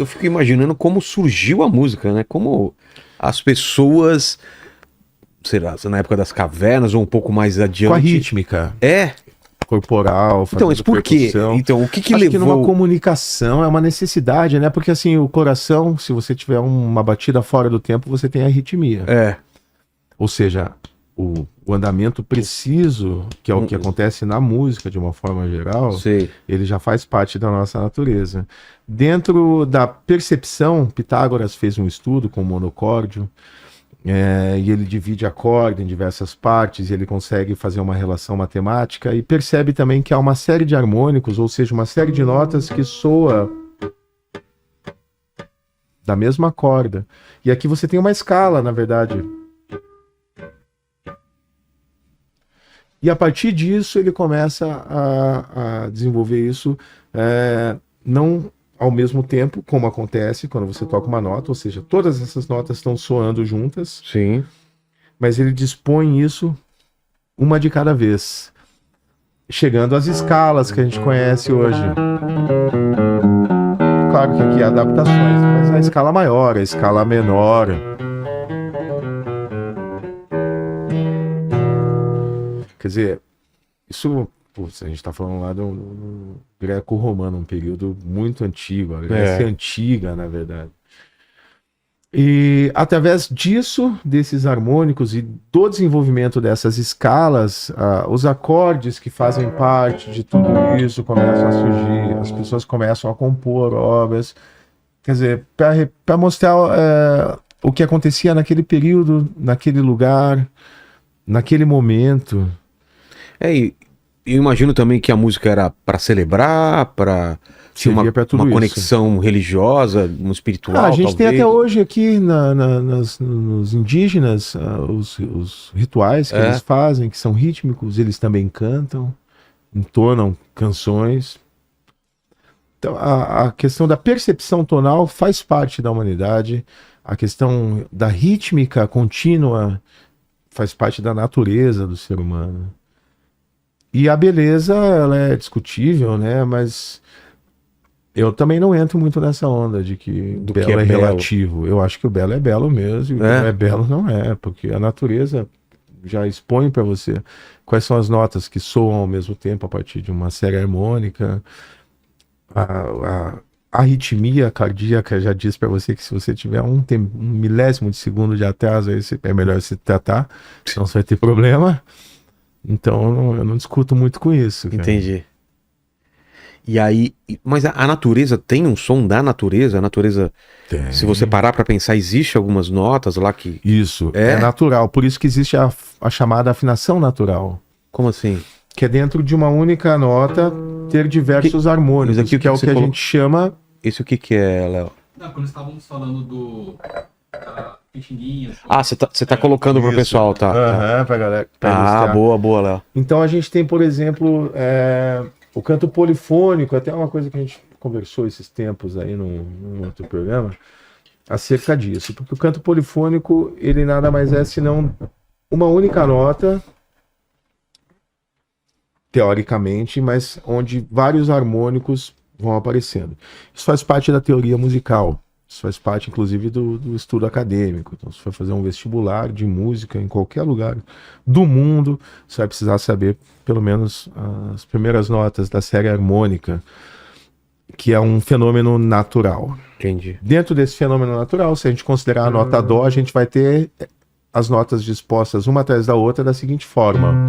eu fico imaginando como surgiu a música, né? Como as pessoas, será, na época das cavernas ou um pouco mais adiante... Com a rítmica. É? Corporal, Então, mas por quê? Então, o que Acho levou... que numa comunicação é uma necessidade, né? Porque assim, o coração, se você tiver uma batida fora do tempo, você tem arritmia. É. Ou seja, o andamento preciso, que é o que acontece na música de uma forma geral, Sei. ele já faz parte da nossa natureza. Dentro da percepção, Pitágoras fez um estudo com o monocórdio, e ele divide acorde em diversas partes, e ele consegue fazer uma relação matemática e percebe também que há uma série de harmônicos, ou seja, uma série de notas que soa da mesma corda. E aqui você tem uma escala, na verdade. E a partir disso ele começa a desenvolver isso, não ao mesmo tempo, como acontece quando você toca uma nota, ou seja, todas essas notas estão soando juntas. Sim. Mas ele dispõe isso uma de cada vez, chegando às escalas que a gente conhece hoje. Claro que aqui há adaptações, mas a escala maior, a escala menor. Quer dizer, isso... Putz, a gente está falando lá do greco-romano, um período muito antigo, a Grécia antiga, na verdade. E através disso, desses harmônicos e do desenvolvimento dessas escalas, os acordes que fazem parte de tudo isso começam a surgir, as pessoas começam a compor obras. Quer dizer, para mostrar o que acontecia naquele período, naquele lugar, naquele momento. E eu imagino também que a música era para celebrar, para ter uma conexão religiosa, um espiritual. A gente talvez. tem até hoje aqui nos indígenas os rituais que eles fazem, que são rítmicos, eles também cantam, entonam canções. Então a questão da percepção tonal faz parte da humanidade, a questão da rítmica contínua faz parte da natureza do ser humano. E a beleza, ela é discutível, né? Mas eu também não entro muito nessa onda de que belo é relativo. Eu acho que o belo é belo mesmo, e o que não é belo não é, porque a natureza já expõe para você quais são as notas que soam ao mesmo tempo a partir de uma série harmônica. A arritmia cardíaca já diz para você que se você tiver um milésimo de segundo de atraso, aí é melhor se tratar, senão você vai ter problema. Então eu não discuto muito com isso. Cara. Entendi. E aí, mas a natureza tem um som da natureza? A natureza, tem. Se você parar para pensar, existe algumas notas lá que... Isso, é natural. Por isso que existe a chamada afinação natural. Como assim? Que é dentro de uma única nota ter diversos harmônicos, aqui, que é o que a gente chama... Isso o que é, Léo? Não, quando estávamos falando do... Pixinguinha. Você tá colocando pro pessoal, tá? Pra galera. Boa, Léo. Então a gente tem, por exemplo, o canto polifônico, até uma coisa que a gente conversou esses tempos aí num outro programa, acerca disso. Porque o canto polifônico, ele nada mais é senão uma única nota, teoricamente, mas onde vários harmônicos vão aparecendo. Isso faz parte da teoria musical. Isso faz parte, inclusive, do estudo acadêmico. Então, se for fazer um vestibular de música em qualquer lugar do mundo, você vai precisar saber, pelo menos, as primeiras notas da série harmônica, que é um fenômeno natural. Entendi. Dentro desse fenômeno natural, se a gente considerar a nota Dó, a gente vai ter as notas dispostas uma atrás da outra da seguinte forma.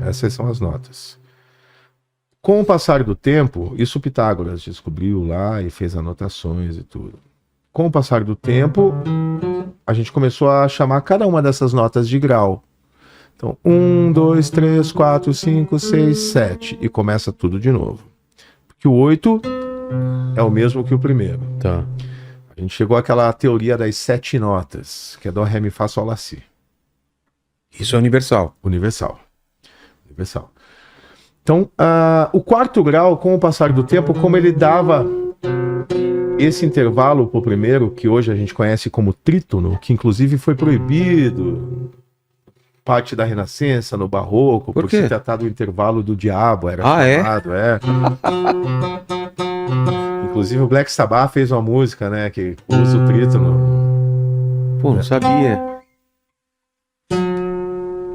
Essas são as notas. Com o passar do tempo, isso Pitágoras descobriu lá e fez anotações e tudo. Com o passar do tempo, a gente começou a chamar cada uma dessas notas de grau. Então, 1, 2, 3, 4, 5, 6, 7. E começa tudo de novo. Porque o 8 é o mesmo que o primeiro. Tá. A gente chegou àquela teoria das 7 notas, que é Dó, Ré, Mi, Fá, Sol, Lá, Si. Isso é universal. Universal. Então, o quarto grau, com o passar do tempo, como ele dava esse intervalo para o primeiro, que hoje a gente conhece como trítono, que inclusive foi proibido parte da Renascença, no Barroco, por se tratar do intervalo do diabo, era chamado, Inclusive o Black Sabbath fez uma música, né, que usa o trítono. Pô, não sabia.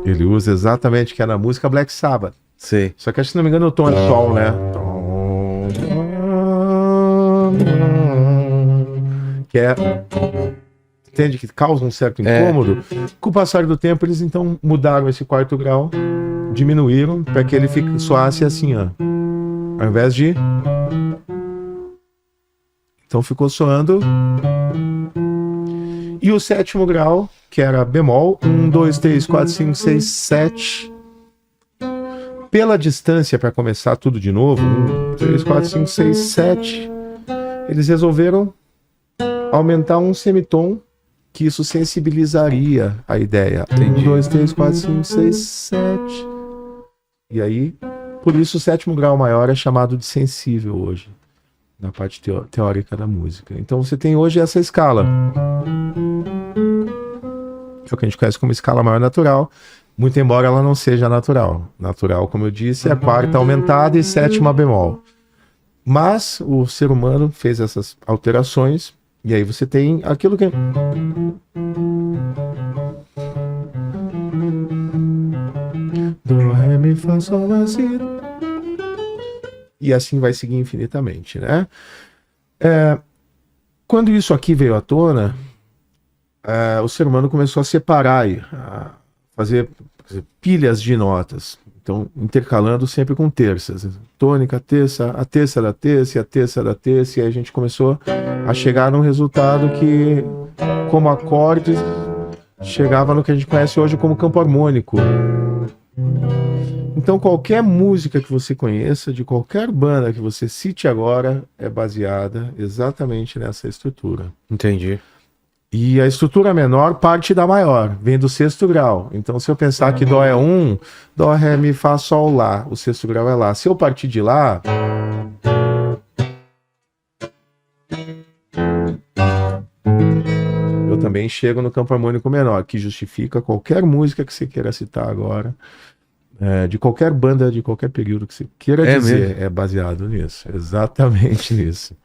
Ele usa exatamente, que é na música Black Sabbath. Sei. Só que acho que, se não me engano, o tom é sol, né? Que é... Entende? Que causa um certo incômodo. Com o passar do tempo, eles então mudaram esse quarto grau, diminuíram, para que ele soasse assim, ó. Ao invés de... Então ficou soando... E o 7º grau, que era bemol, 1, 2, 3, 4, 5, 6, 7. Pela distância, para começar tudo de novo, 1, 3, 4, 5, 6, 7, eles resolveram aumentar um semitom, que isso sensibilizaria a ideia. Entendi. 1, 2, 3, 4, 5, 6, 7. E aí, por isso o 7º grau maior é chamado de sensível hoje, na parte teórica da música. Então você tem hoje essa escala. É o que a gente conhece como escala maior natural, muito embora ela não seja natural. Natural, como eu disse, é a quarta aumentada e 7ª bemol. Mas o ser humano fez essas alterações, e aí você tem aquilo que... Do, ré, mi, fá, sol, lá, si. E assim vai seguir infinitamente, né? Quando isso aqui veio à tona, o ser humano começou a separar, a fazer pilhas de notas. Então, intercalando sempre com terças. Tônica, terça, a terça da terça e a terça da terça. E aí a gente começou a chegar num resultado que, como acordes, chegava no que a gente conhece hoje como campo harmônico. Então, qualquer música que você conheça, de qualquer banda que você cite agora, é baseada exatamente nessa estrutura. Entendi. E a estrutura menor parte da maior, vem do 6º grau. Então, se eu pensar que Dó é 1, Dó, Ré, Mi, Fá, Sol, Lá. O 6º grau é Lá. Se eu partir de Lá... eu também chego no campo harmônico menor, que justifica qualquer música que você queira citar agora. De qualquer banda, de qualquer período que você queira dizer. Mesmo? É baseado nisso. Exatamente nisso.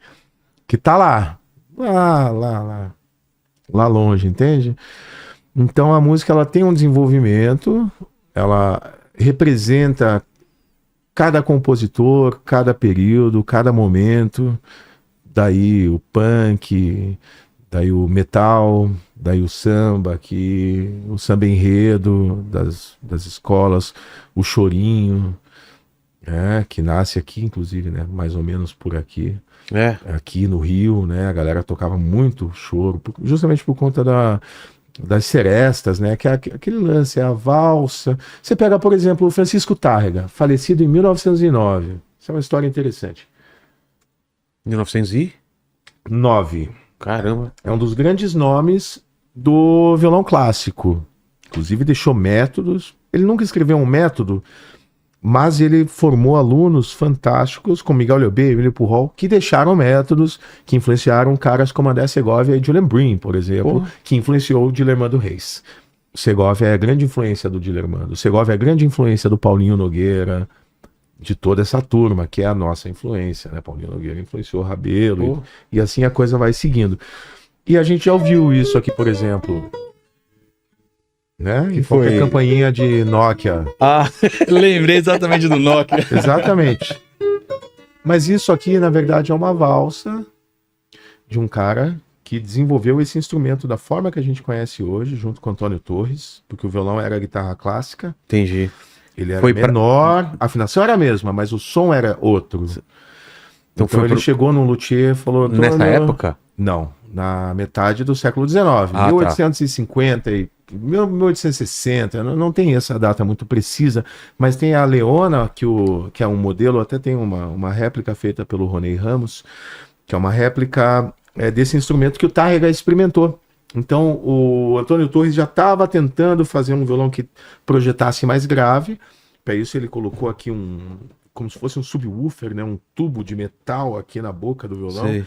Que tá lá. Lá longe, entende? Então a música, ela tem um desenvolvimento, ela representa cada compositor, cada período, cada momento. Daí o punk, daí o metal, daí o samba aqui, o samba enredo das escolas, o chorinho, que nasce aqui, inclusive, né? Mais ou menos por aqui. Aqui no Rio, né? A galera tocava muito choro, justamente por conta das serestas, né? Que é aquele lance, é a valsa. Você pega, por exemplo, o Francisco Tárrega, falecido em 1909. Isso é uma história interessante. 1909. Caramba. É um dos grandes nomes do violão clássico. Inclusive deixou métodos. Ele nunca escreveu um método, mas ele formou alunos fantásticos, como Miguel Leobé, Emílio Pujol, que deixaram métodos que influenciaram caras como André Segovia e Julian Brim, por exemplo, que influenciou o Dilermando Reis. O Segovia é a grande influência do Dilermando. O Segovia é a grande influência do Paulinho Nogueira, de toda essa turma, que é a nossa influência, né? Paulinho Nogueira influenciou o Rabelo, e assim a coisa vai seguindo. E a gente já ouviu isso aqui, por exemplo... Né? Que foi a campainha de Nokia. Lembrei exatamente do Nokia. Exatamente. Mas isso aqui, na verdade, é uma valsa de um cara que desenvolveu esse instrumento da forma que a gente conhece hoje, junto com Antônio Torres, porque o violão era a guitarra clássica. Entendi. Ele era menor, a afinação era a mesma, mas o som era outro. Então ele chegou num luthier e falou... Nessa época? Não, na metade do século XIX, 1850 e 1860, não tem essa data muito precisa, mas tem a Leona, que é um modelo, até tem uma réplica feita pelo Roney Ramos, que é uma réplica desse instrumento que o Tárrega experimentou. Então o Antônio Torres já estava tentando fazer um violão que projetasse mais grave, para isso ele colocou aqui como se fosse um subwoofer, né? Um tubo de metal aqui na boca do violão,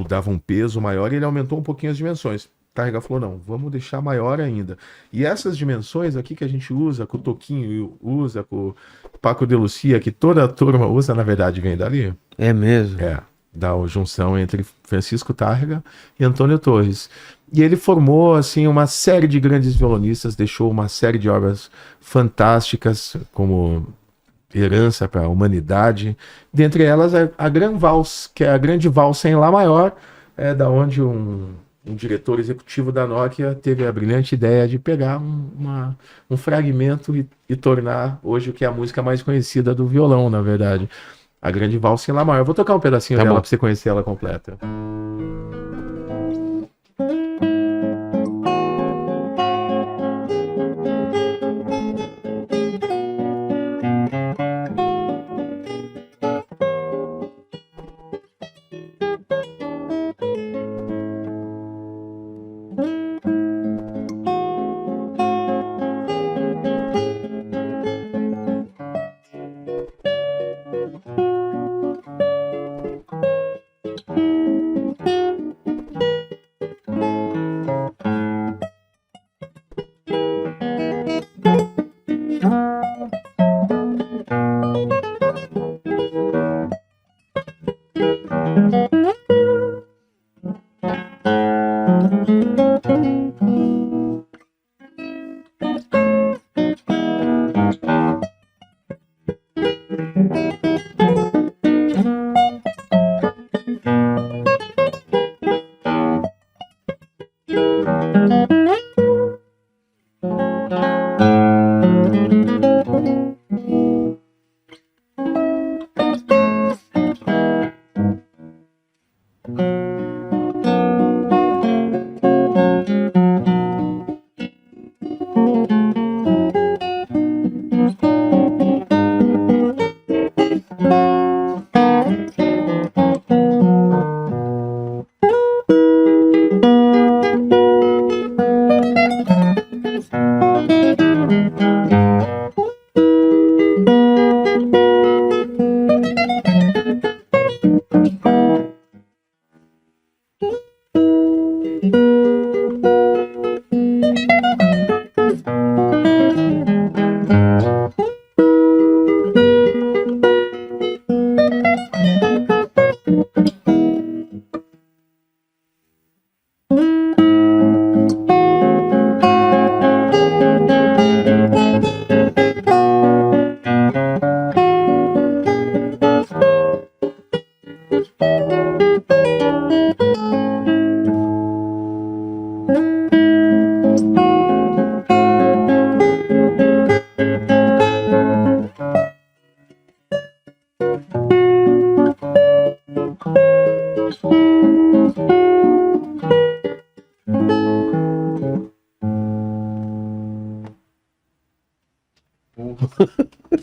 dava um peso maior e ele aumentou um pouquinho as dimensões. Tárrega falou, não, vamos deixar maior ainda. E essas dimensões aqui que a gente usa, que o Toquinho usa, com o Paco de Lucia, que toda a turma usa, na verdade, vem dali. É mesmo? É, da junção entre Francisco Tárrega e Antônio Torres. E ele formou, assim, uma série de grandes violonistas, deixou uma série de obras fantásticas, como herança para a humanidade. Dentre elas, a Gran Vals, que é a grande valsa em Lá maior, da onde um diretor executivo da Nokia teve a brilhante ideia de pegar um fragmento e tornar hoje o que é a música mais conhecida do violão, na verdade. A grande valsa em Lá maior. Eu vou tocar um pedacinho dela para você conhecer ela completa.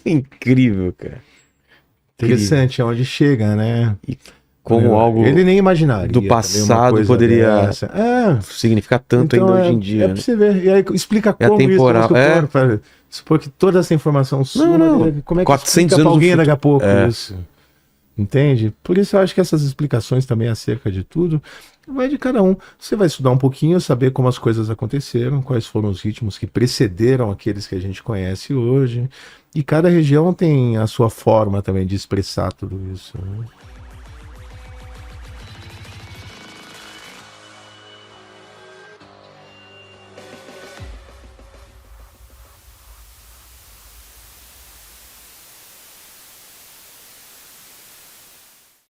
Incrível, cara. Interessante aonde chega, né? E como algo ele nem imaginaria do passado poderia significar tanto então ainda hoje em dia. Pra você ver. E aí explica como temporal. Isso. Supor que toda essa informação sua, como é que 400 explica pra alguém anos daqui a pouco isso? Entende? Por isso eu acho que essas explicações também acerca de tudo vai de cada um. Você vai estudar um pouquinho, saber como as coisas aconteceram, quais foram os ritmos que precederam aqueles que a gente conhece hoje. E cada região tem a sua forma também de expressar tudo isso, né?